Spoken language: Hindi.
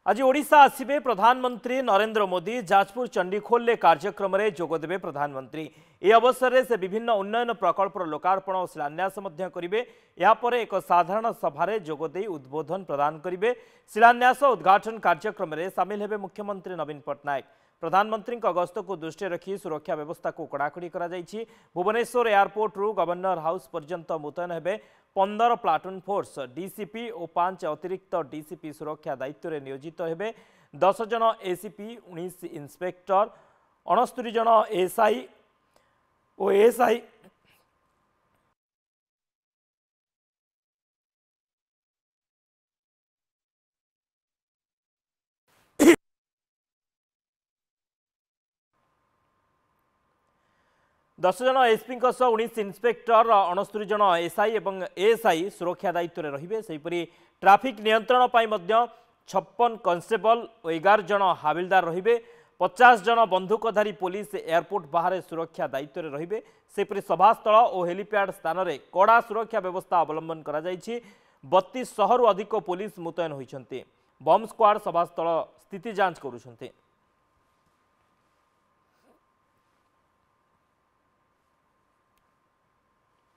आज ओडिशा आसिबे प्रधानमंत्री नरेंद्र मोदी जाजपुर चंडीखोल कार्यक्रम में जोगदेवे। प्रधानमंत्री ए अवसर में से विभिन्न उन्नयन प्रकल्पर लोकार्पण और शिलान्यास करेंगे। यापर एक साधारण सभारे जोगदे उद्बोधन प्रदान करेंगे। शिलान्यास उद्घाटन कार्यक्रम में सामिल हेबे मुख्यमंत्री नवीन पट्टनायक। प्रधानमंत्री गस्त को दृष्टि रखी सुरक्षा व्यवस्था को कड़ाकड़ी कर भुवनेश्वर एयरपोर्ट रु गवर्नर हाउस पर्यंत मुतयन हेबे 15 प्लाटून फोर्स। डीसीपी और 5 अतिरिक्त डीसीपी सुरक्षा दायित्व में नियोजित हेबे। 10 जन एसीपी, 19 इन्स्पेक्टर, 69 जन एसआई और एएसआई 10 जन एसपी 19 इन्स्पेक्टर, 69 जन एसआई और एएसआई सुरक्षा दायित्व में रहिबे। सेहिपरि ट्राफिक नियंत्रण पाई मध्य 56 कॉन्स्टेबल और 11 जन हाविलदार रहिबे। 50 जन बंधुकधारी पुलिस एयरपोर्ट बाहर सुरक्षा दायित्व में रहिबे। सेहिपरि सभास्थल और हेलीपैड स्थान में कड़ा सुरक्षा व्यवस्था अवलंबन करा जायछि। 3200 अधिक पुलिस मुतयन होइछन्ति। बम स्क्वाड सभास्थल स्थिति जांच करुछन्ति।